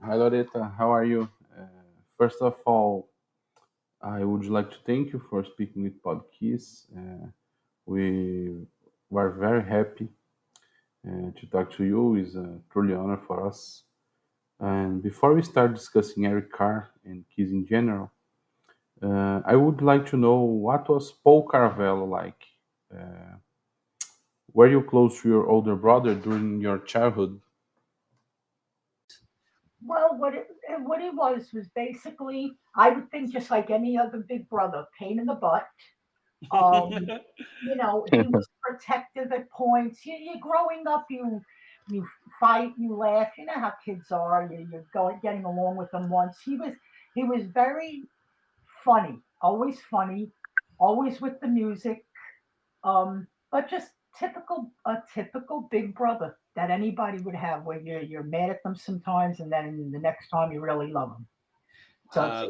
Hi Loretta, how are you? First of all, I would like to thank you for speaking with PodKISS. We were very happy to talk to you. It's a truly honor for us. And before we start discussing Eric Carr and Kiss in general, I would like to know what was Paul Caravello like? Uh, were you close to your older brother during your childhood? Well, what it was basically, I would think just like any other big brother, pain in the butt. Um, he was protective at points. You're growing up, you fight, you laugh. You know how kids are. You're going getting along with them once. He was very funny, always with the music. But just typical big brother that anybody would have, where you're mad at them sometimes, and then the next time you really love them. So Uh,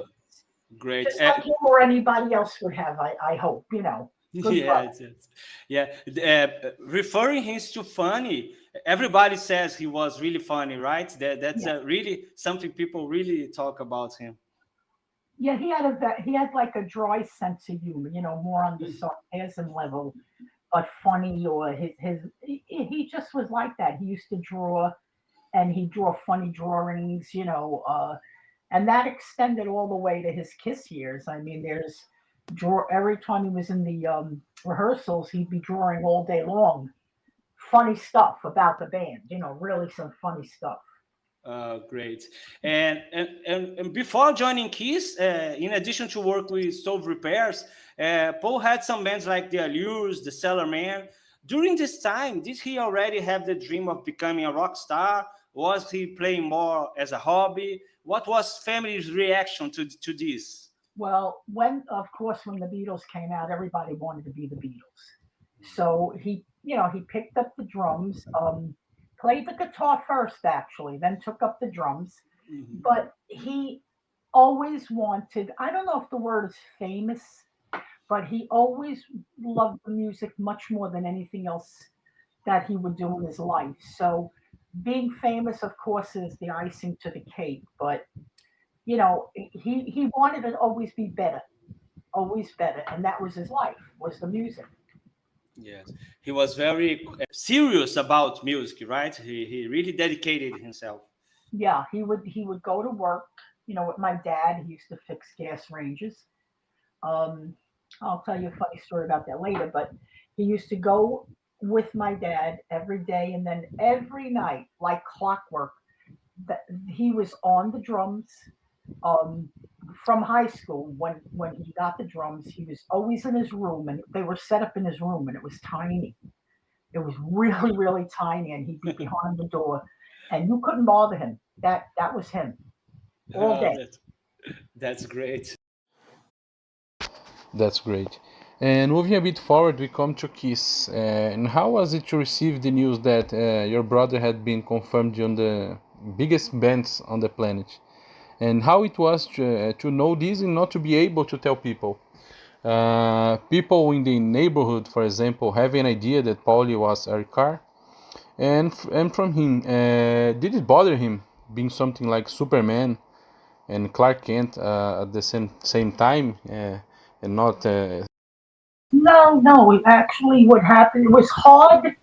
Great. just like you or anybody else would have, I hope, good brother. Yes, yes. Yeah. Referring him to funny, everybody says he was really funny, right? That's Yeah, really something people really talk about him. yeah. He had like a dry sense of humor, more on the sarcasm level, but funny. Or he just was like that. He used to draw, and he draw funny drawings, and that extended all the way to his Kiss years. I mean, there's draw every time he was in the rehearsals, he'd be drawing all day long, funny stuff about the band. Really some funny stuff. Great. And before joining Kiss, in addition to work with stove repairs, Paul had some bands like the Allures, the Cellar Man. During this time, did he already have the dream of becoming a rock star? Was he playing more as a hobby? What was family's reaction to this? Well, of course, when the Beatles came out, everybody wanted to be the Beatles. So he picked up the drums, played the guitar first, actually, then took up the drums. Mhm. But he always wanted, I don't know if the word is famous, but he always loved the music much more than anything else that he would do in his life. So being famous, of course, is the icing to the cake. But he wanted to always better, and that was his life, was the music. Yes, he was very serious about music, right? He really dedicated himself. Yeah, he would go to work. With my dad, he used to fix gas ranges. Um, I'll tell you a funny story about that later. But he used to go with my dad every day, and then every night, like clockwork, that he was on the drums. Um, from high school, when he got the drums, he was always in his room, and they were set up in his room, and it was tiny. It was really, really tiny, and he'd be behind the door, and you couldn't bother him. That was him all Uh, day. that, that's great. That's great. And moving a bit forward, we come to Kiss. And how was it to receive the news that your brother had been confirmed on the biggest bands on the planet? And how it was to know this and not to be able to tell people? People in the neighborhood, for example, have an idea that Paulie was Eric Carr. And from him, did it bother him being something like Superman and Clark Kent at the same time and not No. Actually, what happened, it was hard.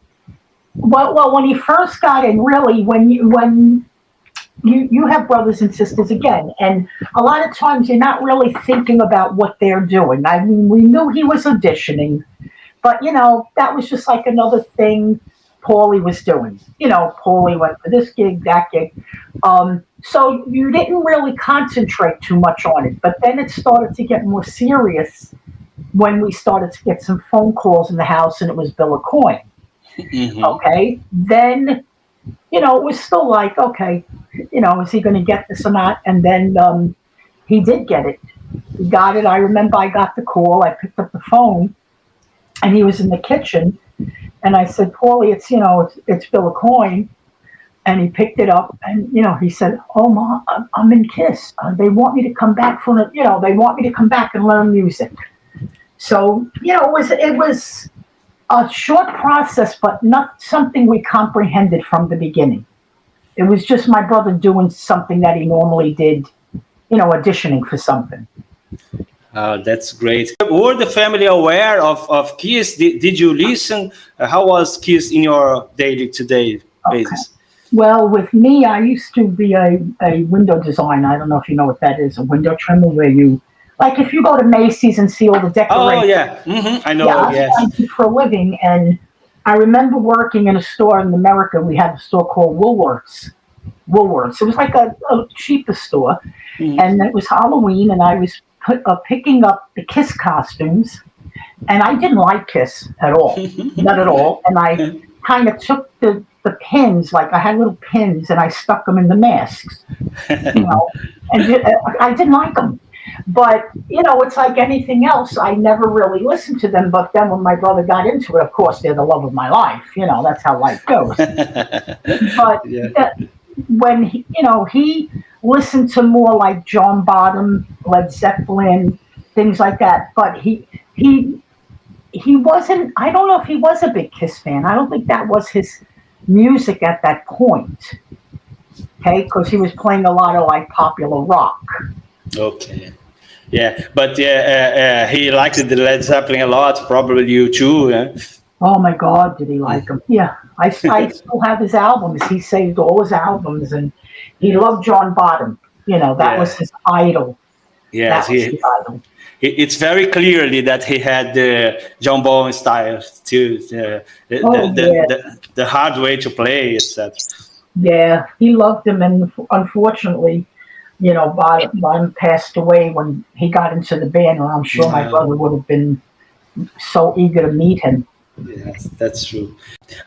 Well, when he first got in, really, when you have brothers and sisters again, and a lot of times you're not really thinking about what they're doing. I mean, we knew he was auditioning, but that was just like another thing Paulie was doing. Paulie went for this gig, that gig. So you didn't really concentrate too much on it. But then it started to get more serious when we started to get some phone calls in the house, and it was Bill Coin. Hmm. Okay, then it was still like, okay, is he going to get this or not? And then he did get it. He got it. I remember I got the call. I picked up the phone, and he was in the kitchen. And I said, Paulie, it's Bill Coin. And he picked it up, and he said, "Oh, Ma, I'm in Kiss. They want me to come back they want me to come back and learn music." So it was a short process, but not something we comprehended from the beginning. It was just my brother doing something that he normally did, auditioning for something. Oh, that's great. Were the family aware of KISS? Did you listen? How was KISS in your daily today basis? Well, with me, I used to be a window designer. I don't know if you know what that is, a window trimmer where you, like if you go to Macy's and see all the decorations. Oh, yeah. I know, Yeah, I do for a living. And I remember working in a store in America. We had a store called Woolworths. It was like a cheaper store. And it was Halloween, and I was picking up the KISS costumes. And I didn't like KISS at all, not at all. And I kind of took the pins, like I had little pins, and I stuck them in the masks, and I didn't like them. But, it's like anything else. I never really listened to them. But then when my brother got into it, of course, they're the love of my life. That's how life goes. But when he listened to more like John Bonham, Led Zeppelin, things like that. But he wasn't, I don't know if he was a big KISS fan. I don't think that was his music at that point, okay, because he was playing a lot of like popular rock. Okay, yeah, but he liked the Led Zeppelin a lot. Probably you too. Oh my God, did he like him? Yeah, I still have his albums. He saved all his albums, and he loved John Bonham. That was his idol. Yes, his idol. It's very clearly that he had the John Bonham style too, the hard way to play, etc. Yeah, he loved him, and unfortunately, Bonham passed away when he got into the band, and I'm sure my brother would have been so eager to meet him. Yes, that's true.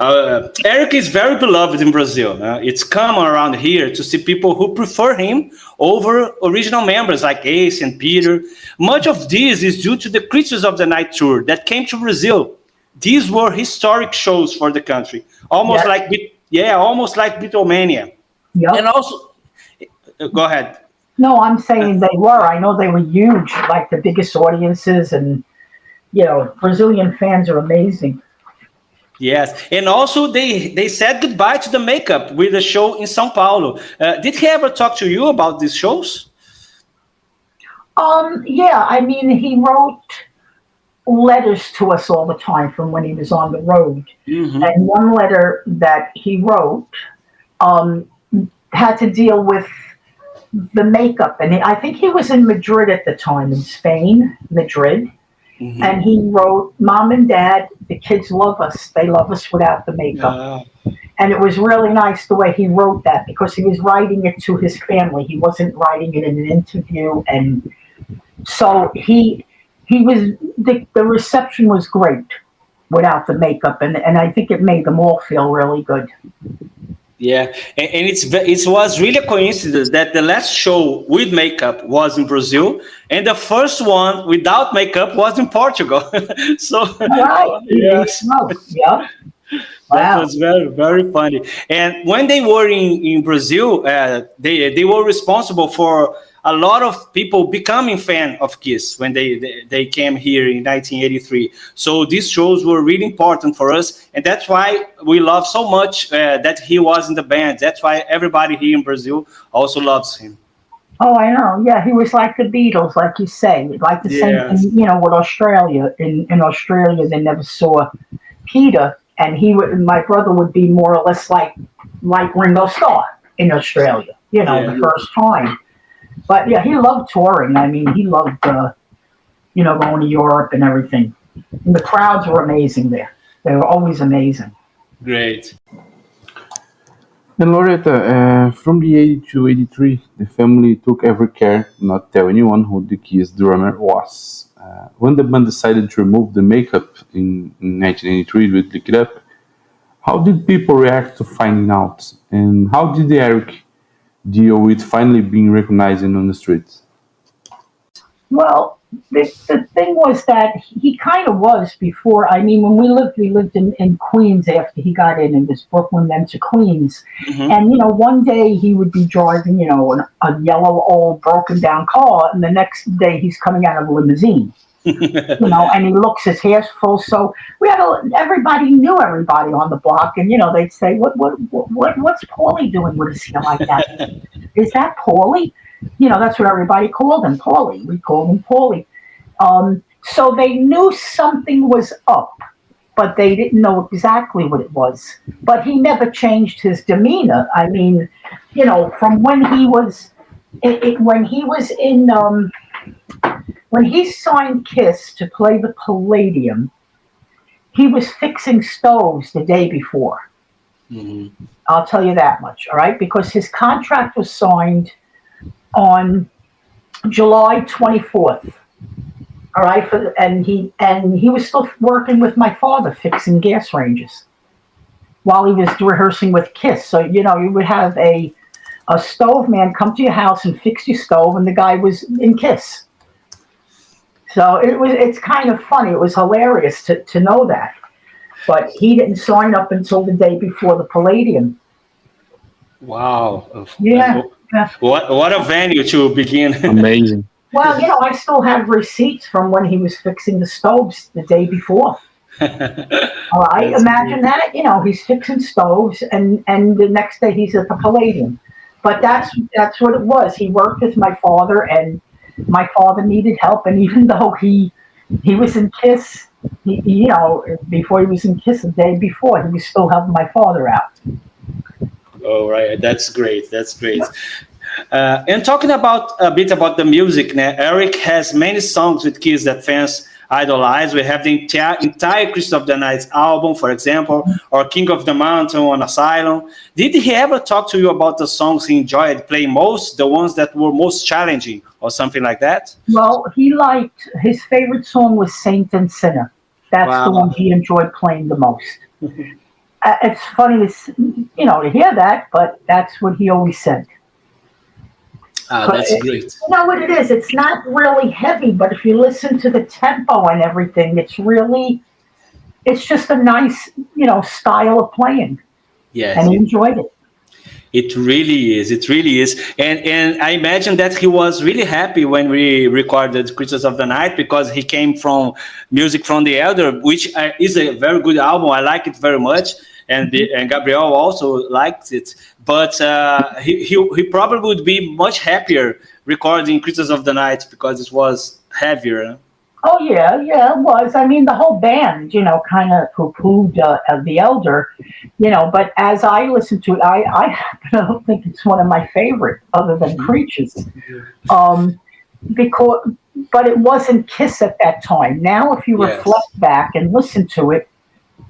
Eric is very beloved in Brazil. It's common around here to see people who prefer him over original members like Ace and Peter. Much of this is due to the Creatures of the Night tour that came to Brazil. These were historic shows for the country, almost like Beatlemania. Yep. And also, go ahead. No, I'm saying they were. I know they were huge, like the biggest audiences, and Brazilian fans are amazing. Yes, and also they said goodbye to the makeup with a show in São Paulo. Did he ever talk to you about these shows? Yeah, I mean, he wrote letters to us all the time from when he was on the road. And one letter that he wrote had to deal with the makeup. And I think he was in Madrid at the time, in Spain, Madrid. And he wrote, "Mom and Dad, the kids love us. They love us without the makeup." And it was really nice the way he wrote that, because he was writing it to his family. He wasn't writing it in an interview. And so he was, the reception was great without the makeup. And I think it made them all feel really good. Yeah, and it was really a coincidence that the last show with makeup was in Brazil, and the first one without makeup was in Portugal. So, right. Yes. Yeah. That was very, very funny. And when they were in Brazil, they were responsible for a lot of people becoming fan of KISS when they came here in 1983. So these shows were really important for us, and that's why we love so much that he was in the band. That's why everybody here in Brazil also loves him. Oh, I know. Yeah, he was like the Beatles, like you say. Like the same thing, with Australia. In Australia, they never saw Peter, and my brother would be more or less like Ringo Starr in Australia, the first time. But yeah, he loved touring. I mean, he loved, going to Europe and everything. And the crowds were amazing there. They were always amazing. Great. And Loretta, from the 80 to 83, the family took every care to not tell anyone who the KISS drummer was. When the band decided to remove the makeup in 1983 with Lick It Up, how did people react to finding out? And how did Eric deal with finally being recognized on the streets? Well, the thing was that he kind of was before. I mean, when we lived in Queens after he got in. It was Brooklyn, then to Queens. And, one day he would be driving, a yellow, old, broken down car, and the next day he's coming out of a limousine. And he looks, his hair's full. So everybody knew everybody on the block, and they'd say, what's Paulie doing with his hair like that? Is that Paulie? That's what everybody called him, Paulie. We called him Paulie. So they knew something was up, but they didn't know exactly what it was. But he never changed his demeanor. I mean, from when he was when he signed KISS to play the Palladium, he was fixing stoves the day before. Mhm. I'll tell you that much, all right? Because his contract was signed on July 24th. All right, and he was still working with my father fixing gas ranges while he was rehearsing with KISS. So you would have a stove man come to your house and fix your stove, and the guy was in KISS. So it's kind of funny. It was hilarious to know that, but he didn't sign up until the day before the Palladium. Wow. Yeah. What a venue to begin. Amazing. Well, I still have receipts from when he was fixing the stoves the day before. All right, imagine that. He's fixing stoves, and the next day he's at the Palladium. But that's what it was. He worked with my father, and my father needed help. And even though he was in KISS, before he was in KISS the day before, he was still helping my father out. Oh, right. That's great. That's great. And talking a bit about the music, now, Eric has many songs with KISS that fans idolize. We have the entire Crystals of the Night album, for example, or King of the Mountain on Asylum. Did he ever talk to you about the songs he enjoyed playing most, the ones that were most challenging or something like that? Well, his favorite song was Saint and Sinner. That's the one he enjoyed playing the most. It's funny to hear that, but that's what he always said. That's great. You know what it is? It's not really heavy, but if you listen to the tempo and everything, it's just a nice, style of playing. Yes. And he enjoyed it. It really is. It really is. And I imagine that he was really happy when we recorded Crystals of the Night, because he came from Music from the Elder, which is a very good album. I like it very much. And Gabriel also liked it. But he probably would be much happier recording Crystals of the Night because it was heavier. Oh, yeah, it was. I mean, the whole band, kind of poo-pooed the Elder, but as I listened to it, I don't think it's one of my favorite other than Creatures. But it wasn't KISS at that time. Now, if you reflect back and listen to it,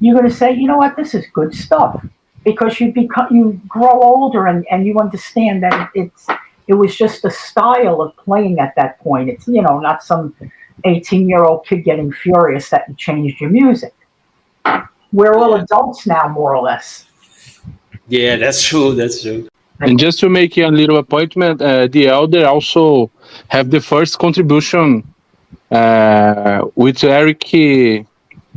you're going to say, you know what, this is good stuff. Because you grow older and you understand that it was just a style of playing at that point. It's, not some 18-year-old kid getting furious that you changed your music. We're all adults now, more or less. Yeah, that's true. That's true. And just to make a little appointment, the Elder also have the first contribution with Eric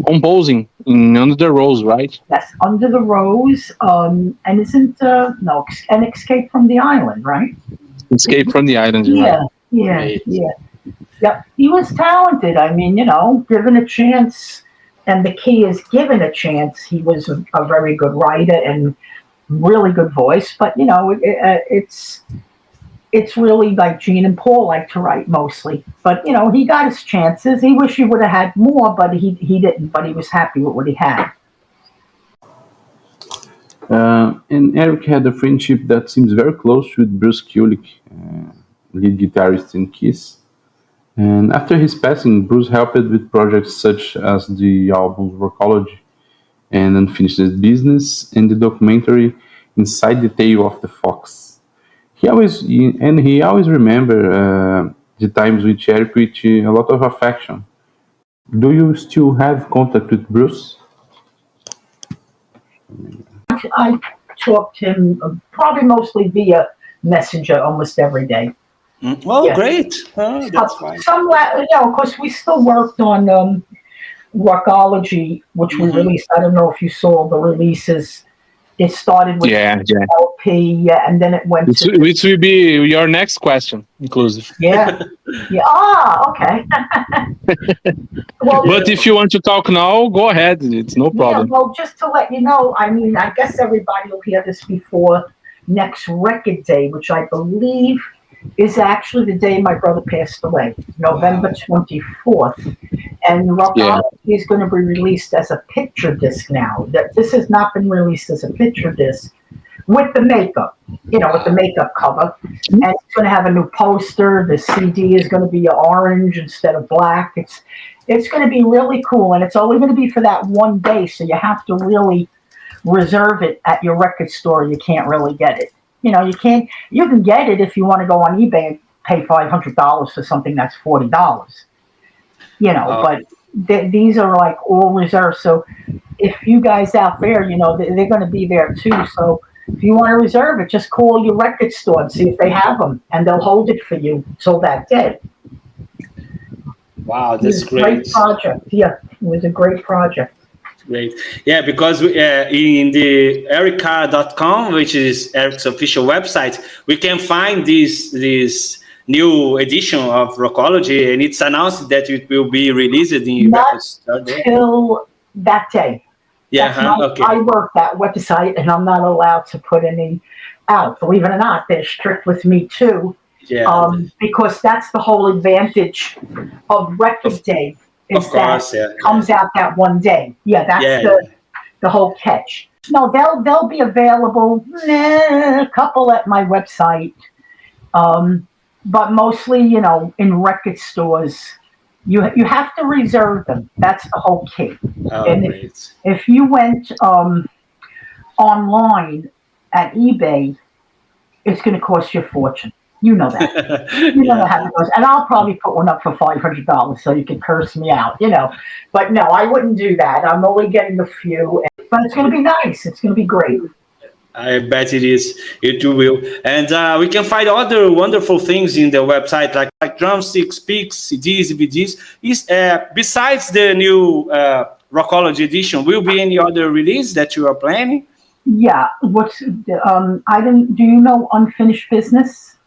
composing in Under the Rose, right? Yes, Under the Rose, and isn't an Escape from the Island, right? Escape from the Island. Yeah. Yep, he was talented. I mean, given a chance, and the key is given a chance. He was a very good writer and really good voice. But it's really like Gene and Paul like to write mostly. But he got his chances. He wished he would have had more, but he didn't. But he was happy with what he had. And Eric had a friendship that seems very close with Bruce Kulick, lead guitarist in KISS. And after his passing, Bruce helped with projects such as the albums Workology and Unfinished Business and the documentary Inside the Tail of the Fox. He always remember the times with Eric with a lot of affection. Do you still have contact with Bruce? I talk to him probably mostly via Messenger almost every day. Oh, yeah. Great. Oh, that's fine. Of course, we still worked on Workology, which we released. I don't know if you saw the releases. It started with Yeah. LP, and then it went to Which will be your next question, inclusive. yeah. Okay. Well, But if you want to talk now, go ahead. It's no yeah, problem. well, just to let you know, I mean, I guess everybody will hear this before next record day, which I believe is actually the day my brother passed away, November 24th. And Rockology is going to be released as a picture disc now. This has not been released as a picture disc with the makeup, with the makeup cover. And it's going to have a new poster. The CD is going to be orange instead of black. It's going to be really cool, and it's only going to be for that one day, so you have to really reserve it at your record store. You can't really get it. You can get it if you want to go on eBay and pay $500 for something that's $40. But these are like all reserved. So if you guys out there, they're going to be there too. So if you want to reserve it, just call your record store and see if they have them, and they'll hold it for you till that day. Wow, that's great. Great project. Yeah, it was a great project. Great. Yeah, because in the ericcarr.com, which is Eric's official website, we can find this new edition of Rockology, and it's announced that it will be released in Not till that day. Yeah, okay. I work that website, and I'm not allowed to put any out. Believe it or not, they're strict with me too. Yeah. Because that's the whole advantage of Record Day. Is of course, that comes out that one day. Yeah, that's the whole catch. No, they'll be available, a couple at my website, but mostly, in record stores. You have to reserve them. That's the whole key. And if you went online at eBay, it's going to cost you a fortune. You know that. You know how it goes. And I'll probably put one up for $500 so you can curse me out, But no, I wouldn't do that. I'm only getting a few. But it's going to be nice. It's going to be great. I bet it is. It will. And we can find other wonderful things in the website, like drumsticks, picks, CDs, DVDs. Besides the new Rockology edition, will be any other release that you are planning? Yeah. Do you know Unfinished Business?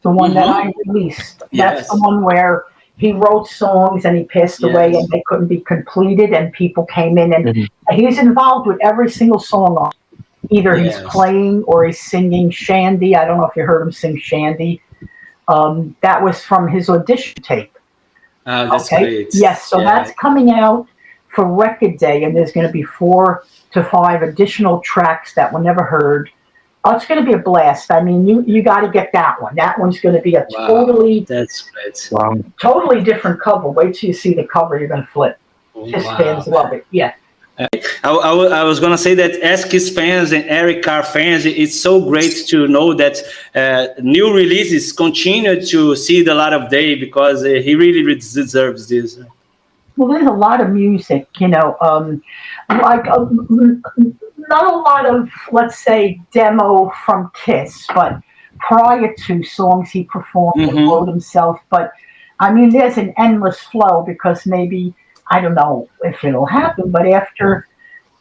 The one that I released. That's the one where he wrote songs and he passed away and they couldn't be completed, and people came in and he's involved with every single song on. Either he's playing or he's singing Shandy. I don't know if you heard him sing Shandy. That was from his audition tape. That's great. Yes, so that's coming out for Record Day, and there's going to be 4 to 5 additional tracks that were never heard. Oh, it's going to be a blast. I mean, you got to get that one. That one's going to be a totally different cover. Wait till you see the cover. You're going to flip. His fans love it. Yeah. I was going to say that as Kiss fans and Eric Carr fans, it's so great to know that new releases continue to see the light of day, because he really deserves this. Well, there's a lot of music, not a lot of, let's say, demo from Kiss, but prior to songs he performed and wrote himself. But, I mean, there's an endless flow, because maybe, I don't know if it'll happen, but after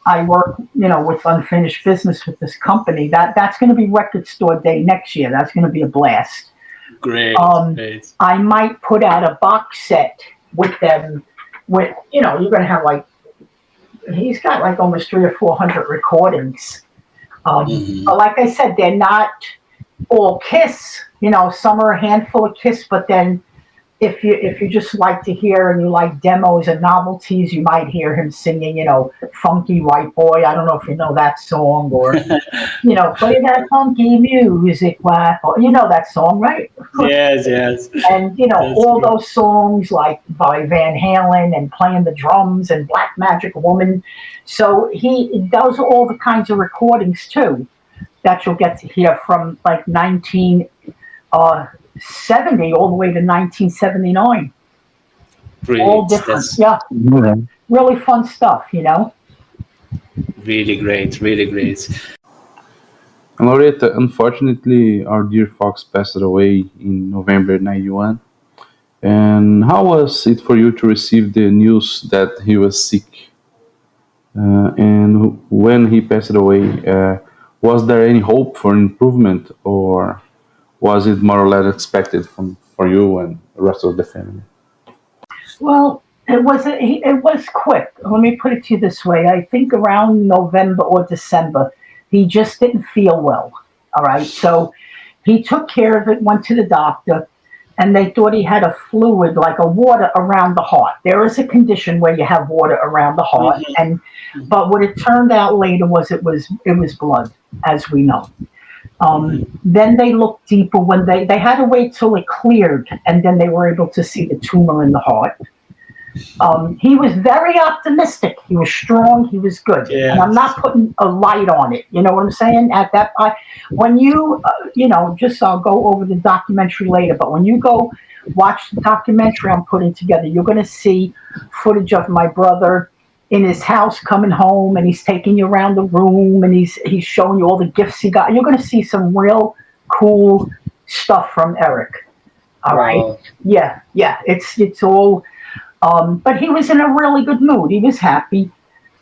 I work, with Unfinished Business with this company, that's going to be Record Store Day next year. That's going to be a blast. Great. I might put out a box set with them. With you're going to have he's got almost 300 or 400 recordings. But like I said, they're not all Kiss. Some are a handful of Kiss, but then if you just like to hear and you like demos and novelties, you might hear him singing, Funky White Boy. I don't know if you know that song, or, play that funky music, white boy. You know that song, right? Yes. And, all those songs like by Van Halen and Playing the Drums and Black Magic Woman. So he does all the kinds of recordings too that you'll get to hear from 1970 all the way to 1979. Brilliant. All different. Really fun stuff, Really great. And Loretta, unfortunately, our dear Fox passed away in November 91. And how was it for you to receive the news that he was sick? And when he passed away, was there any hope for improvement, or was it more or less expected for you and the rest of the family? Well, it was quick. Let me put it to you this way. I think around November or December, he just didn't feel well. All right. So he took care of it, went to the doctor, and they thought he had a fluid, like a water around the heart. There is a condition where you have water around the heart, but what it turned out later was it was blood, as we know. Then they looked deeper when they had to wait till it cleared, and then they were able to see the tumor in the heart. He was very optimistic. He was strong. He was good. Yeah. And I'm not putting a light on it. You know what I'm saying? At that point, when you, I'll go over the documentary later, but when you go watch the documentary I'm putting together, you're going to see footage of my brother in his house coming home, and he's taking you around the room, and he's showing you all the gifts he got. You're going to see some real cool stuff from Eric. All right. Yeah. It's all. But he was in a really good mood. He was happy,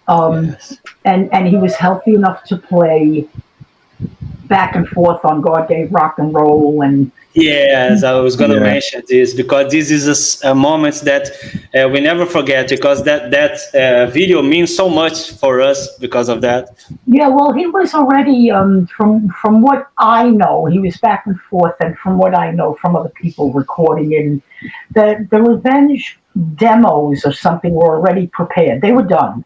and he was healthy enough to play back and forth on God Gave Rock and Roll. And yes, I was going to mention this, because this is a moment that we never forget, because that video means so much for us because of that. Yeah, well, he was already from what I know, he was back and forth, and from what I know from other people recording it, the Revenge demos or something were already prepared. They were done,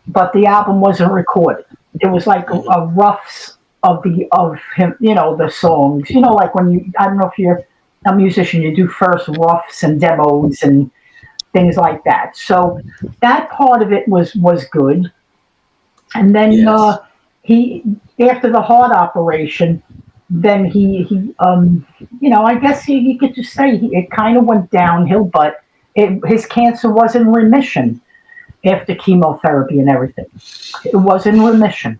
but the album wasn't recorded. It was like a roughs of him, the songs. Like when I don't know if you're a musician, you do first roughs and demos and things like that. So that part of it was good. And then he, after the heart operation, then he I guess you could just say it kind of went downhill, but his cancer was in remission after chemotherapy and everything. It was in remission.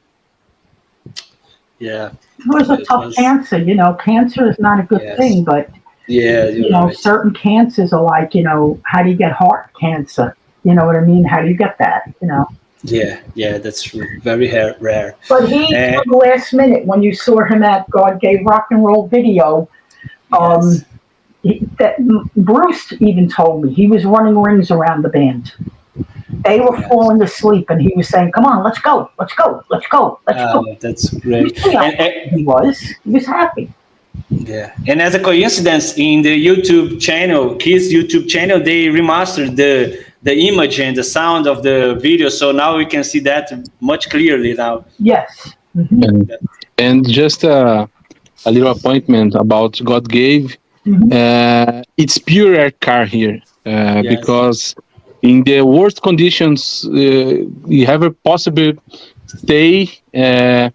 Yeah. It was a tough cancer. Cancer is not a good thing, but certain cancers are like, how do you get heart cancer? You know what I mean? How do you get that? Yeah, that's very rare. But he, at the last minute, when you saw him at God Gave Rock and Roll video, Bruce even told me he was running rings around the band. They were falling asleep, and he was saying, "Come on, let's go. That's great." He was happy. Yeah, and as a coincidence, in the YouTube channel, KISS YouTube channel, they remastered the image and the sound of the video, so now we can see that much clearly now. Yes. Mm-hmm. And just a little appointment about God Gave. It's pure Eric Carr here, because in the worst conditions, you have a possible stay, and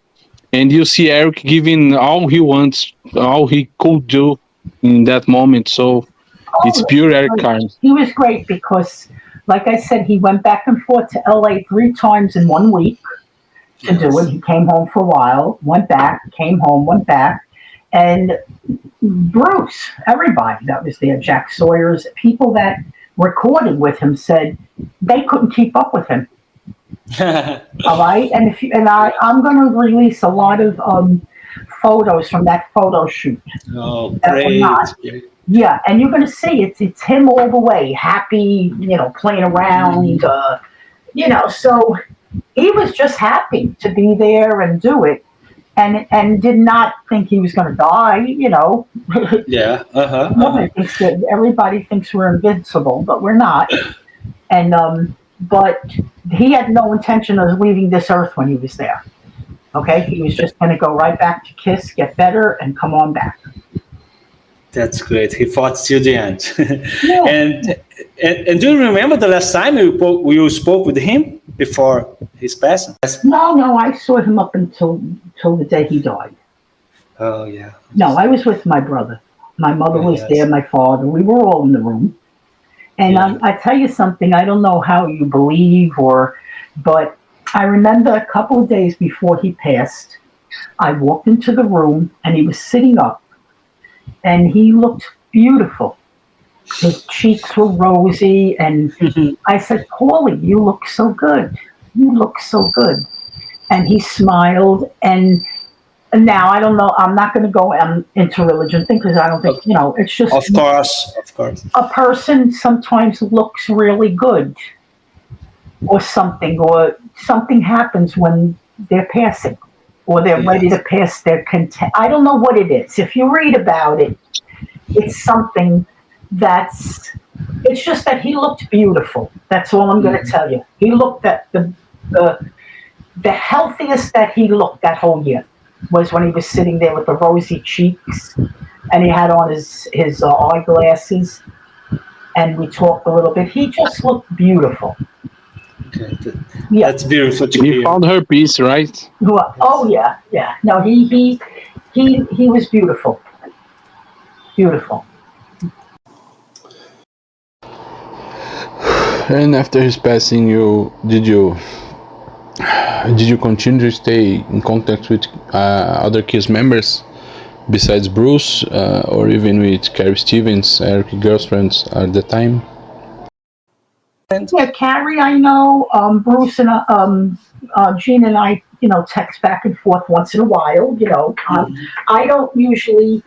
you see Eric giving all he wants, all he could do in that moment. So it's pure Eric Carr. He was great because, like I said, he went back and forth to LA 3 times in 1 week to do it. He came home for a while, went back, came home, went back. And Bruce, everybody that was there, Jack Sawyer's, people that recorded with him said they couldn't keep up with him. All right, and I'm going to release a lot of photos from that photo shoot. Oh, great! Yeah, and you're going to see it's him all the way, happy, playing around, So he was just happy to be there and do it. And did not think he was going to die, Yeah. Everybody thinks we're invincible, but we're not. And but he had no intention of leaving this earth when he was there. Okay, he was just going to go right back to KISS, get better, and come on back. That's great. He fought till the end. And do you remember the last time you spoke with him before his passing? No, I saw him up until the day he died. Oh, yeah. No, I was with my brother. My mother was there, my father. We were all in the room. And I tell you something, I don't know how you believe but I remember a couple of days before he passed, I walked into the room and he was sitting up and he looked beautiful. His cheeks were rosy, and I said, "Paulie, you look so good. you look so good. And he smiled. And now, I don't know, I'm not going to go into religion thing because I don't think, it's just. Of course. A person sometimes looks really good or something happens when they're passing or they're ready to pass their content. I don't know what it is. If you read about it, it's something it's just that he looked beautiful. That's all I'm going to tell you. He looked at the healthiest that he looked that whole year was when he was sitting there with the rosy cheeks and he had on his eyeglasses and we talked a little bit. He just looked beautiful. Okay. That's beautiful to hear. He found her peace, right? Well, oh yeah. No, he was beautiful. Beautiful. And after his passing, did you continue to stay in contact with other KISS members besides Bruce, or even with Carrie Stevens, Eric's girlfriends at the time? Yeah, Carrie, I know. Bruce and Gene and I, text back and forth once in a while. I don't usually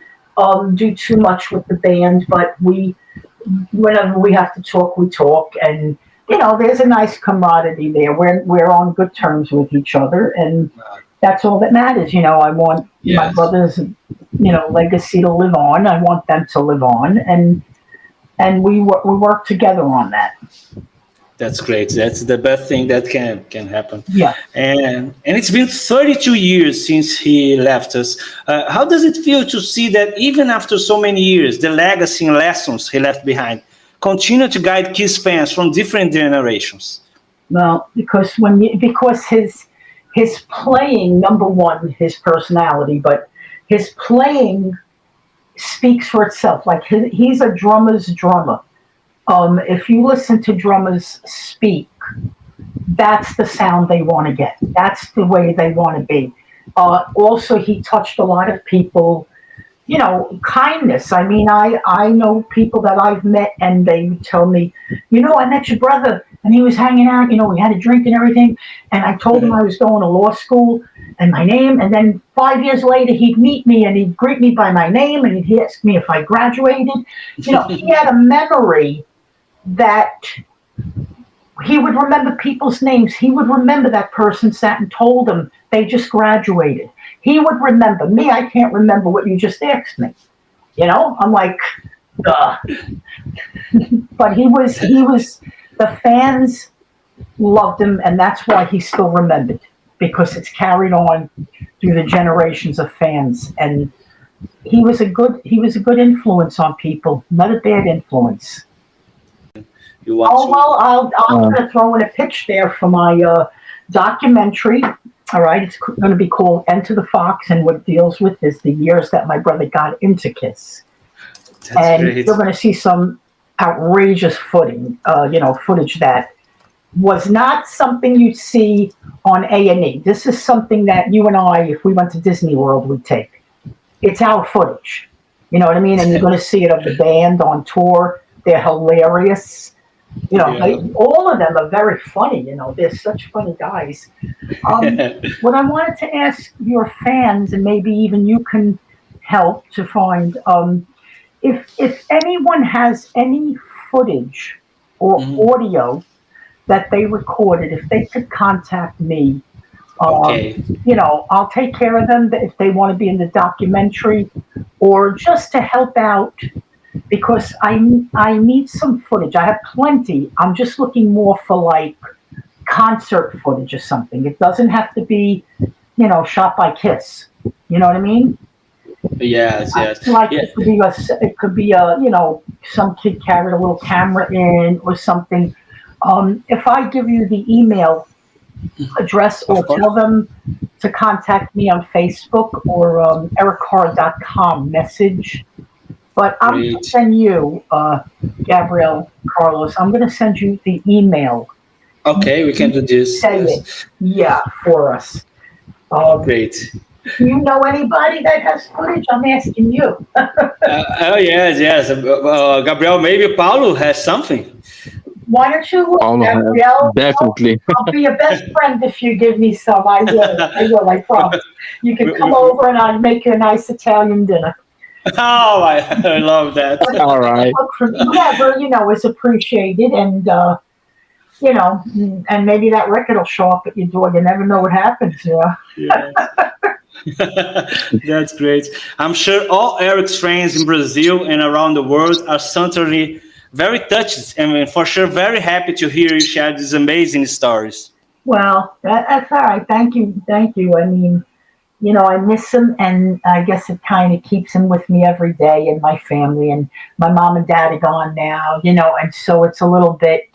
do too much with the band, but whenever we have to talk, we talk, and there's a nice camaraderie there. We're on good terms with each other, and that's all that matters. I want my brother's legacy to live on. I want them to live on, and we work together on that. That's great. That's the best thing that can happen. Yeah. And it's been 32 years since he left us. How does it feel to see that even after so many years, the legacy and lessons he left behind continue to guide KISS fans from different generations? Well, because his playing, number one, his personality, but his playing speaks for itself. Like he's a drummer's drummer. If you listen to drummers speak, that's the sound they want to get. That's the way they want to be. Also, he touched a lot of people, kindness. I mean, I know people that I've met and they tell me, I met your brother and he was hanging out, we had a drink and everything. And I told him I was going to law school and my name. And then 5 years later, he'd meet me and he'd greet me by my name and he'd ask me if I graduated. He had a memory that he would remember people's names. He would remember that person sat and told him they just graduated. He would remember me. I can't remember what you just asked me. I'm like, duh. But he was, the fans loved him, and that's why he's still remembered, because it's carried on through the generations of fans. And he was a good influence on people, not a bad influence. I'm going to throw in a pitch there for my documentary. All right, it's going to be called Enter the Fox, and what it deals with is the years that my brother got into KISS. That's great. You're going to see some outrageous footage that was not something you'd see on A&E. This is something that you and I, if we went to Disney World, would take. It's our footage. You know what I mean? And you're going to see it of the band on tour. They're hilarious. All of them are very funny. They're such funny guys. What I wanted to ask your fans, and maybe even you can help to find, if anyone has any footage or audio that they recorded, if they could contact me, I'll take care of them if they want to be in the documentary or just to help out. Because I need some footage. I have plenty. I'm just looking more for like concert footage or something. It doesn't have to be, shot by KISS. You know what I mean? Yes. It could be some kid carried a little camera in or something. If I give you the email address or tell them to contact me on Facebook or ericcarr.com message. But I'm going to send you, Gabriel, Carlos, I'm going to send you the email. Okay, we can do this. Say it. Yeah, for us. Great. Do you know anybody that has footage? I'm asking you. Yes. Gabriel, maybe Paulo has something. Why don't you, Paulo, Gabrielle? definitely. I'll be your best friend if you give me some. I will, I promise. You can come over and I'll make you a nice Italian dinner. Oh, I love that. All right. Look, from whoever, is appreciated, and, and maybe that record will show up at your door. You never know what happens, Yeah. That's great. I'm sure all Eric's friends in Brazil and around the world are certainly very touched and for sure very happy to hear you share these amazing stories. Well, that's all right. Thank you. I mean, I miss him, and I guess it kind of keeps him with me every day, and my family, and my mom and dad are gone now, and so it's a little bit,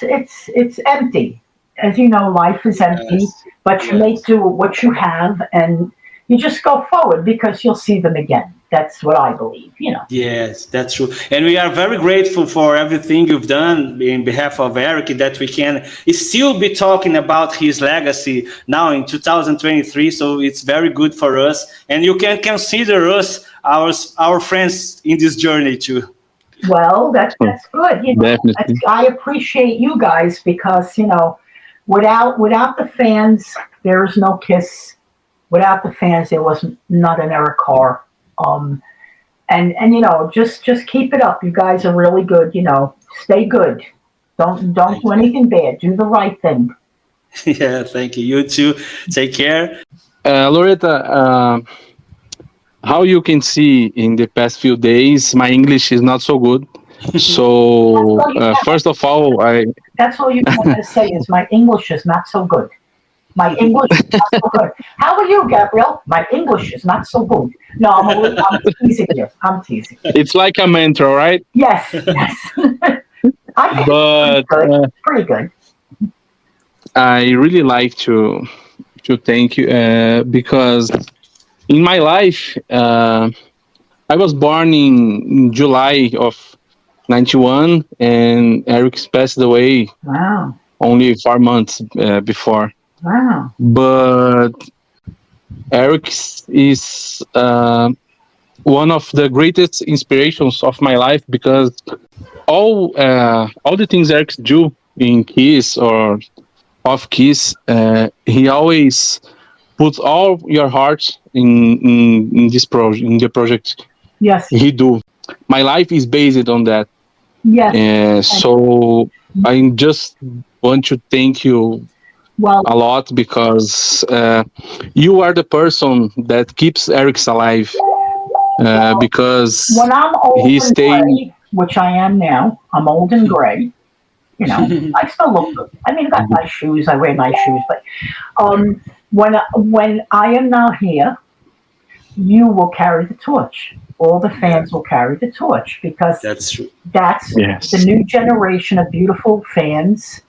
it's empty. As you know, life is empty, Yes. but you make do with what you have, and you just go forward because you'll see them again. That's what I believe, Yes, that's true. And we are very grateful for everything you've done in behalf of Eric, that we can still be talking about his legacy now in 2023. So it's very good for us. And you can consider us our friends in this journey too. Well, that's good. Definitely. I appreciate you guys because, without the fans, there is no KISS. Without the fans, there was not an Eric Carr. And just keep it up. You guys are really good. Stay good. Don't do anything bad. Do the right thing. Yeah, thank you. You too. Take care. Loretta, how you can see in the past few days, my English is not so good. So first of all, That's all you want to say is my English is not so good. My English is not so good. How are you, Gabrielle? My English is not so good. No, I'm teasing you. I'm teasing you. it's like a mantra, right? Yes. I think But it's pretty good. I really like to thank you because in my life, I was born in July of 91, and Eric passed away Wow. only 4 months before. Wow. But Eric is one of the greatest inspirations of my life because all the things Eric do in KISS or off KISS, he always puts all your heart in this project, in the project. Yes. He do. My life is based on that. Yes. So I just want to thank you a lot because you are the person that keeps Eric's alive. Because when I'm old he and stayed, gray, which I am now, I'm old and gray. I still look good. I mean, I got nice shoes. I wear nice shoes, but when I am not here, you will carry the torch. All the fans will carry the torch because That's true. That's Yes. the new generation of beautiful fans.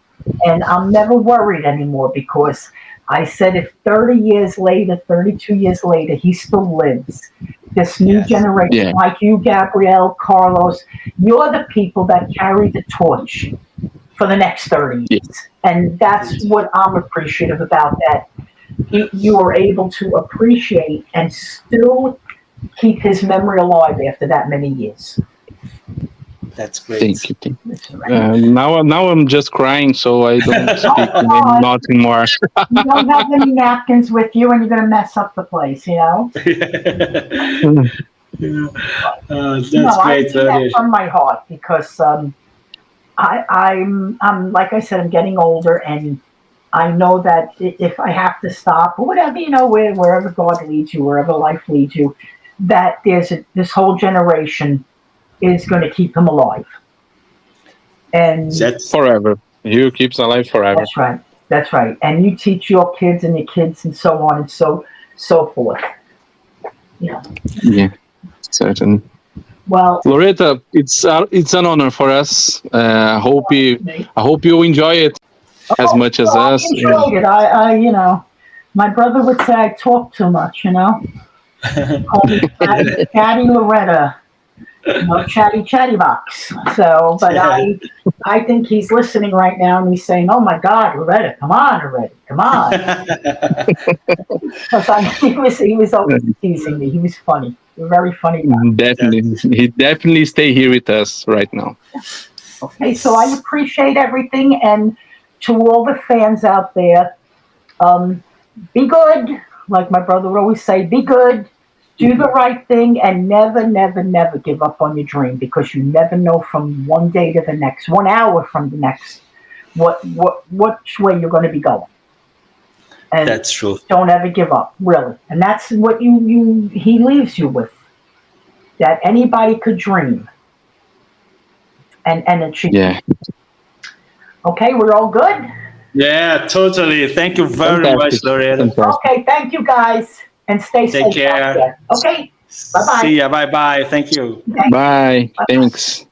And I'm never worried anymore because I said if 30 years later, 32 years later, he still lives. This new Yes. generation, like you, Gabrielle, Carlos, you're the people that carry the torch for the next 30 years. Yes. And that's what I'm appreciative about, that you were able to appreciate and still keep his memory alive after that many years. That's great. Thank you. Now I'm just crying, so I don't speak nothing more. You don't have any napkins with you, and you're going to mess up the place, That's I great. do that from my heart because I'm like I said, I'm getting older, and I know that if I have to stop or whatever, wherever God leads you, wherever life leads you, that this whole generation is going to keep him alive. And that's forever. You keeps alive forever. That's right. And you teach your kids and your kids and so on and so forth. Yeah, certainly. Well, Loretta, it's an honor for us. I hope you enjoy it as much as us. I enjoyed it. I my brother would say I talk too much. Call me Chatty Loretta. Chatty box. So, but I think he's listening right now and he's saying, "Oh my God, Loretta, come on, Loretta, come on." Because he was always teasing me. He was funny. You're very funny guy. Definitely, he definitely stay here with us right now. Okay, so I appreciate everything, and to all the fans out there, be good. Like my brother would always say, be good, do the right thing, and never, never, never give up on your dream, because you never know from one day to the next, 1 hour from the next, which way you're going to be going. And that's true. Don't ever give up, really. And that's what he leaves you with, that anybody could dream and achieve. Yeah. Okay, we're all good? Yeah, totally. Thank you very much, Loretta. Okay, thank you guys, and stay safe. Take care. Okay, bye-bye. See ya. Bye-bye. Thank you. Bye. Thanks.